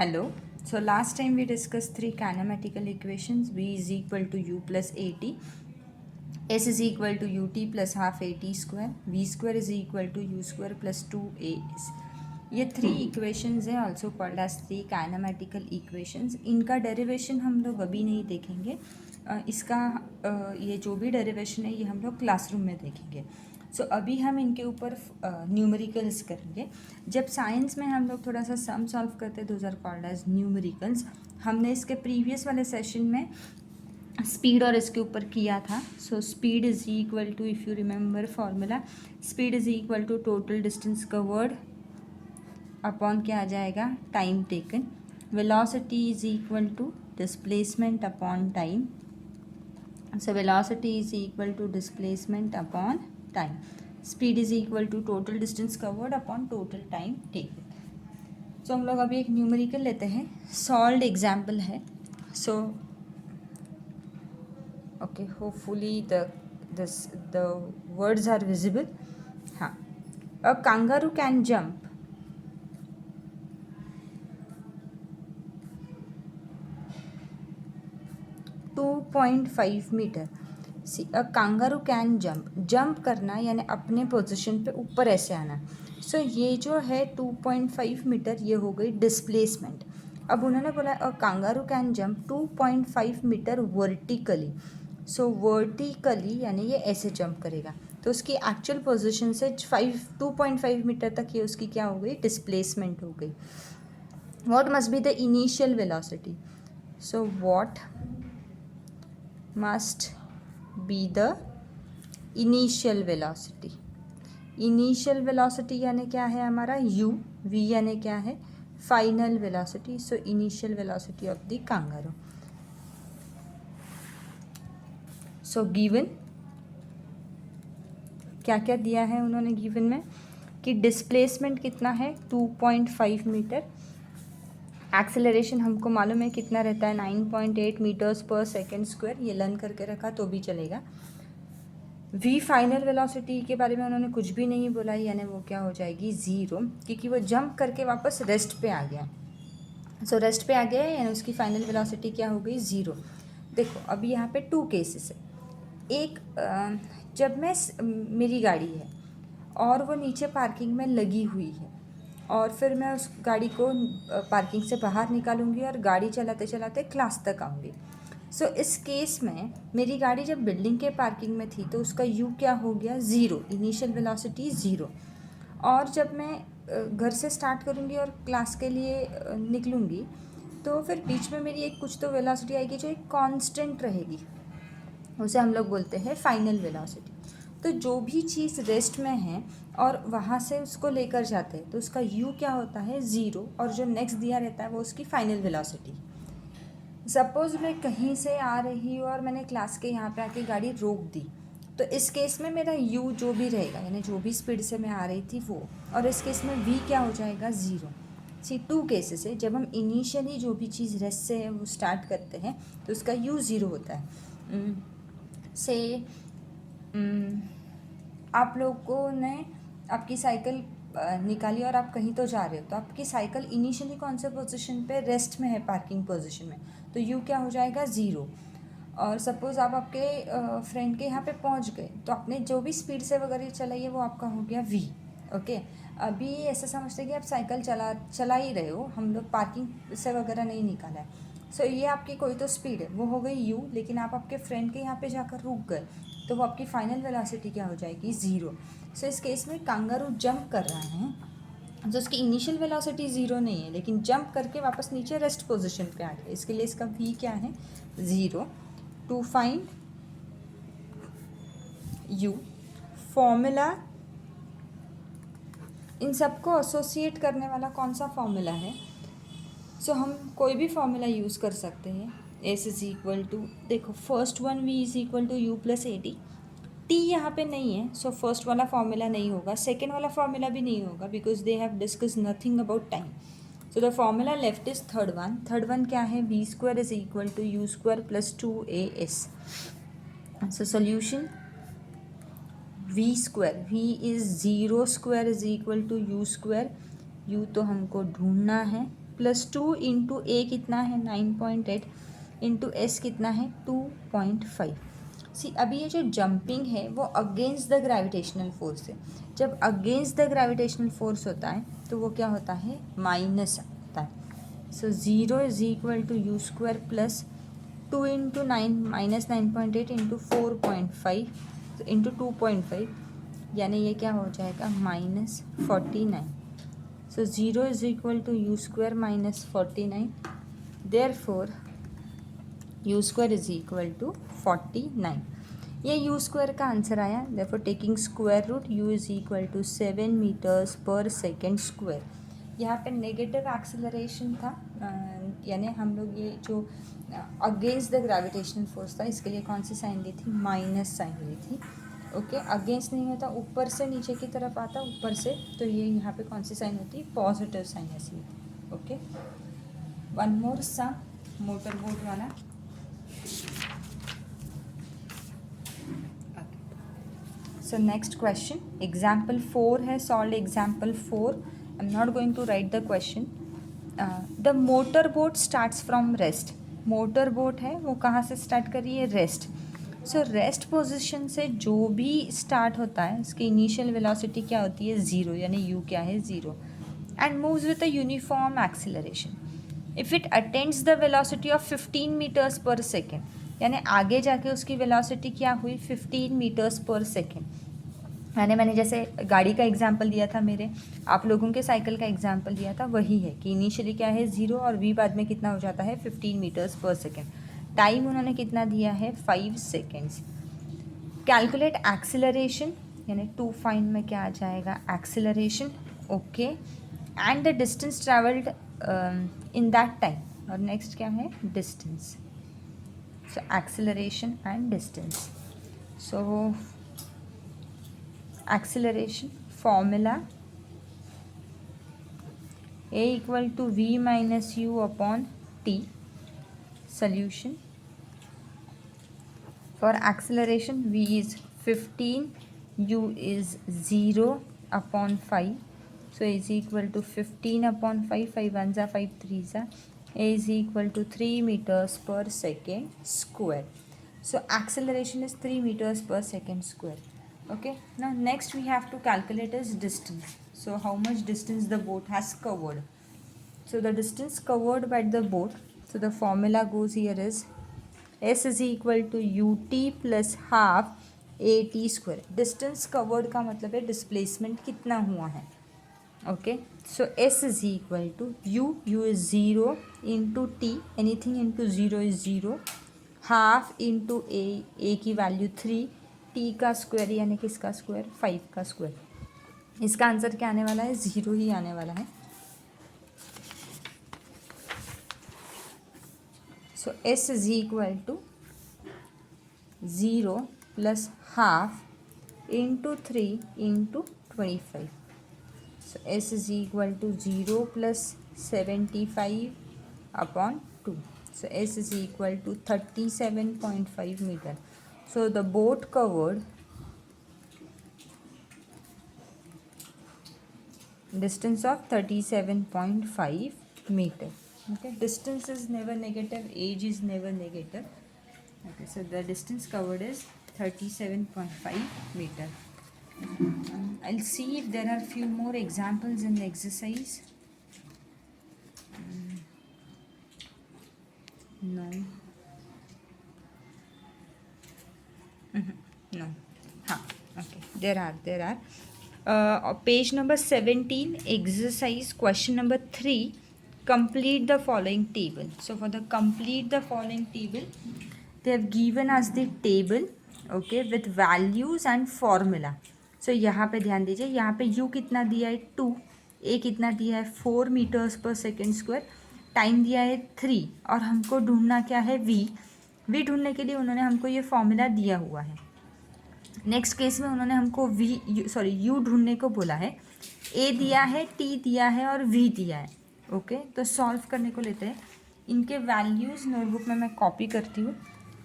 Hello. So last time we discussed three kinematical equations. V is equal to u plus at. S is equal to ut plus half at square. V square is equal to u square plus 2as. ये three equations हैं, also called as three kinematical equations. इनका derivation हम लोग अभी नहीं देखेंगे. इसका ये जो भी डेरिवेशन है ये हम लोग क्लासरूम में देखेंगे. सो अभी हम इनके ऊपर न्यूमेरिकल्स करेंगे. जब साइंस में हम लोग थोड़ा सा सम सॉल्व करते हैं, those are called as numericals. हमने इसके प्रीवियस वाले सेशन में स्पीड और इसके ऊपर किया था. So speed is equal to, if you remember formula, speed is equal to total distance covered upon क्या आ जाएगा, time taken. Velocity is equal to displacement upon time. So velocity is equal to displacement upon time. Speed is equal to total distance covered upon total time taken. So हम लोग अभी एक numerical लेते हैं. Solved example है. So okay, hopefully the words are visible. हाँ, a kangaroo can jump 2.5 metre. See, a kangaroo can jump करना यानी अपने पोजीशन पे ऊपर ऐसे आना. सो ये जो है 2.5 मीटर, ये हो गई डिस्प्लेसमेंट. अब उन्होंने बोला a kangaroo can jump 2.5 metre vertically. So vertically यानी ये ऐसे जंप करेगा, तो उसकी एक्चुअल पोजीशन से 2.5 मीटर तक ये उसकी क्या हो गई, डिस्प्लेसमेंट हो गई. What must be the initial velocity. So what must be the initial velocity. Initial velocity यानी क्या है हमारा u. v यानी क्या है, final velocity. So initial velocity of the kangaroo. So given क्या क्या दिया है उन्होंने गिवन में, कि डिस्प्लेसमेंट कितना है 2.5 मीटर. एक्सेलरेशन हमको मालूम है कितना रहता है, 9.8 मीटर्स पर सेकेंड स्क्वायर. ये लर्न करके रखा तो भी चलेगा. वी फाइनल वेलोसिटी के बारे में उन्होंने कुछ भी नहीं बोला, यानी वो क्या हो जाएगी, ज़ीरो, क्योंकि वो जंप करके वापस रेस्ट पे आ गया. सो रेस्ट पे आ गया यानी उसकी फाइनल वेलोसिटी क्या हो गई, ज़ीरो. देखो अभी यहाँ पे टू केसेस है. एक, जब मैं मेरी गाड़ी है और वो नीचे पार्किंग में लगी हुई है, और फिर मैं उस गाड़ी को पार्किंग से बाहर निकालूंगी और गाड़ी चलाते चलाते क्लास तक आऊँगी. सो इस केस में मेरी गाड़ी जब बिल्डिंग के पार्किंग में थी तो उसका यू क्या हो गया, ज़ीरो, इनिशियल वेलोसिटी ज़ीरो. और जब मैं घर से स्टार्ट करूँगी और क्लास के लिए निकलूँगी, तो फिर बीच में मेरी एक कुछ तो वेलोसिटी आएगी जो एक कांस्टेंट रहेगी, उसे हम लोग बोलते हैं फाइनल वेलोसिटी. तो जो भी चीज़ रेस्ट में है और वहाँ से उसको लेकर जाते हैं तो उसका u क्या होता है, ज़ीरो, और जो नेक्स्ट दिया रहता है वो उसकी फाइनल वेलोसिटी. सपोज़ मैं कहीं से आ रही हूँ और मैंने क्लास के यहाँ पे आके गाड़ी रोक दी, तो इस केस में मेरा u जो भी रहेगा, यानी जो भी स्पीड से मैं आ रही थी वो, और इस केस में v क्या हो जाएगा, ज़ीरो. सी, टू केसेस है. जब हम इनिशियली जो भी चीज़ रेस्ट से है वो स्टार्ट करते हैं तो उसका u ज़ीरो होता है. से आप लोगों ने आपकी साइकिल निकाली और आप कहीं तो जा रहे हो, तो आपकी साइकिल इनिशियली कौन से पोजीशन पे, रेस्ट में है, पार्किंग पोजीशन में, तो यू क्या हो जाएगा, ज़ीरो. और सपोज़ आप आपके फ्रेंड के यहाँ पे पहुँच गए, तो आपने जो भी स्पीड से वगैरह चलाई है वो आपका हो गया वी. ओके, अभी ऐसा समझते कि आप साइकिल चला ही रहे हो, हम लोग पार्किंग से वगैरह नहीं निकाला है. सो ये आपकी कोई तो स्पीड है, वो हो गई यू, लेकिन आप आपके फ्रेंड के यहाँ पे जाकर रुक गए, तो वो आपकी फाइनल वेलोसिटी क्या हो जाएगी, ज़ीरो. सो इस केस में कांगारू जंप कर रहा है, तो उसकी इनिशियल वेलोसिटी ज़ीरो नहीं है, लेकिन जंप करके वापस नीचे रेस्ट पोजीशन पे आ गया, इसके लिए इसका v क्या है, zero. To find u, formula, इन सबको एसोसिएट करने वाला कौन सा फॉर्मूला है. सो हम कोई भी फॉर्मूला यूज़ कर सकते हैं. s इज़ इक्वल टू, देखो first one v is equal to u plus A T. T यहाँ पे नहीं है, सो फर्स्ट वाला फॉर्मूला नहीं होगा, सेकेंड वाला फॉर्मूला भी नहीं होगा, because they have discuss nothing about time. So the formula left is third one. Third one क्या है, v square is equal to you square plus 2as. So solution, v square, v is zero square is equal to you square. U तो हमको ढूंढना है, plus 2 into ए कितना है 9.8 into S कितना है 2.5। सी अभी ये जो जंपिंग है वो अगेंस्ट द ग्रेविटेशनल फोर्स है। जब अगेंस्ट द ग्रेविटेशनल फोर्स होता है तो वो क्या होता है माइनस होता है। So 0 is equal to you square plus 2 into 9 minus 9.8 into 4.5 into 2.5, यानी ये क्या हो जाएगा -49। So 0 is equal to you square minus 49, therefore U square is equal to 49। ये यू स्क्वायर का आंसर आया। Therefore taking square root U is equal to 7 meters per second square. यहाँ पे नेगेटिव एक्सेलरेशन था, यानी हम लोग ये जो अगेंस्ट द ग्रेविटेशनल फोर्स था इसके लिए कौन सी साइन ली थी माइनस साइन ली थी। ओके अगेंस्ट नहीं होता, ऊपर से नीचे की तरफ आता ऊपर से, तो ये यहाँ पे कौन सी साइन होती है पॉजिटिव साइन ऐसी होती। ओके वन मोर सा मोटर बोट वाला। So next question, example 4 है, solve example 4. I'm not going to write the question. The motor boat starts from rest. Motor boat है वो कहाँ से स्टार्ट कर रही है रेस्ट। सो रेस्ट पोजीशन से जो भी स्टार्ट होता है उसकी इनिशियल वेलोसिटी क्या होती है 0, यानी u क्या है 0, and moves with a uniform acceleration if it attends the velocity of 15 meters per second, यानी आगे जाके उसकी वेलोसिटी क्या हुई 15 मीटर्स पर सेकेंड। मैंने जैसे गाड़ी का एग्जांपल दिया था, मेरे आप लोगों के साइकिल का एग्जांपल दिया था, वही है कि इनिशियली क्या है 0 और v बाद में कितना हो जाता है 15 मीटर्स पर सेकेंड। टाइम उन्होंने कितना दिया है 5 सेकेंड्स। कैलकुलेट एक्सीलरेशन, यानी टू फाइंड में क्या आ जाएगा acceleration. Okay and the distance travelled in that time, और नेक्स्ट क्या है distance. So acceleration and distance. So acceleration formula a equal to v minus u upon t. Solution for acceleration, v is 15, u is 0 upon 5, so a is equal to 15 upon 5, 5 ones are 5 threes are, a is equal to 3 meters per second square. So acceleration is 3 meters per second square. Okay, now next we have to calculate is distance. So how much distance the boat has covered. So the distance covered by the boat, so the formula goes here is s is equal to ut plus half at square. distance covered का मतलब है displacement कितना हुआ है। okay, so s is equal to u is 0 into t, anything into 0 is 0, half into a की value 3, T का square यानी किसका स्क्वायर 5 का स्क्वायर। इसका आंसर क्या आने वाला है 0 ही आने वाला है। So s is equal to 0 plus half into 3 into 25। So s is equal to 0 plus 75 upon 2। So s is equal to 37.5 metre. So the boat covered distance of 37.5 meter. Okay, distance is never negative, age is never negative. Okay, so the distance covered is 37.5 meter. I'll see if there are few more examples in the exercise. No. No. हाँ, okay, there are page number 17, exercise question number 3, complete the following table. So for the complete the following table, they have given us the table, okay, with values and formula. So यहाँ पे ध्यान दीजिए, यहाँ पे u कितना दिया है 2, a कितना दिया है 4 meters per second square, time दिया है 3, और हमको ढूंढना क्या है v ढूंढने के लिए उन्होंने हमको ये फॉर्मूला दिया हुआ है। नेक्स्ट केस में उन्होंने हमको u ढूंढने को बोला है, a दिया है, t दिया है और v दिया है। ओके, तो सॉल्व करने को लेते हैं। इनके वैल्यूज़ नोटबुक में मैं कॉपी करती हूँ।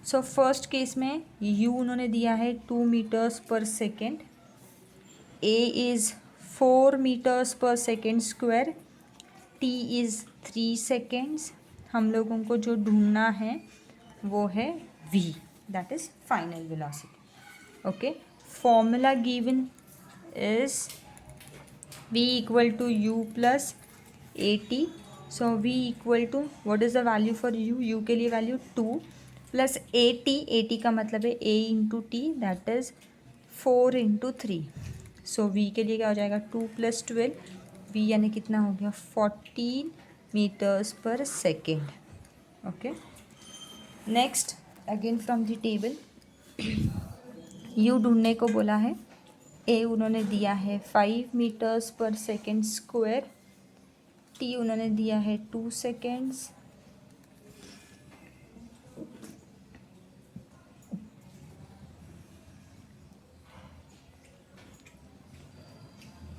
सो फर्स्ट केस में u उन्होंने दिया है 2 meters per second, a is 4 meters per second square, t is 3 seconds. हम लोगों को जो ढूंढना है वो है v, that is final velocity. Okay, formula given is v equal to u plus at। सो v equal to what is the value for u के लिए वैल्यू 2 प्लस at का मतलब है a into T, that is 4 into 3। So v के लिए क्या हो जाएगा 2 प्लस 12, v यानी कितना हो गया 14 metres per second. Okay, next again from the table u ढूंढने को बोला है, a उन्होंने दिया है 5 metres per second square, t उन्होंने दिया है 2 सेकेंड्स,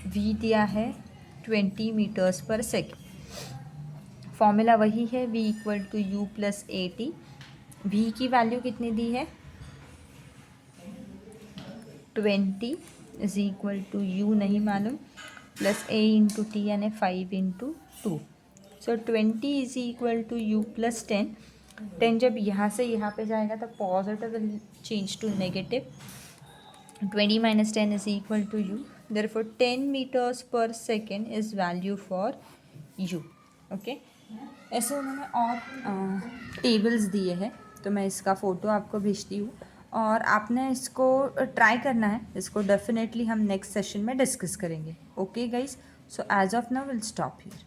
v दिया है 20 मीटर्स पर सेकेंड। फॉर्मूला वही है v equal to u plus A T. v की वैल्यू कितनी दी है 20 इज इक्वल टू u नहीं मालूम, प्लस a इंटू टी यानी 5 into 2। So 20 is equal to u plus 10। 10 जब यहाँ से यहाँ पे जाएगा तो positive will change to negative. 20 minus 10 is equal to u, therefore 10 meters per second is value for u। Okay, ऐसे उन्होंने और टेबल्स दिए हैं, तो मैं इसका फ़ोटो आपको भेजती हूँ और आपने इसको ट्राई करना है। इसको डेफिनेटली हम नेक्स्ट सेशन में डिस्कस करेंगे। Okay guys, so as of now will stop here.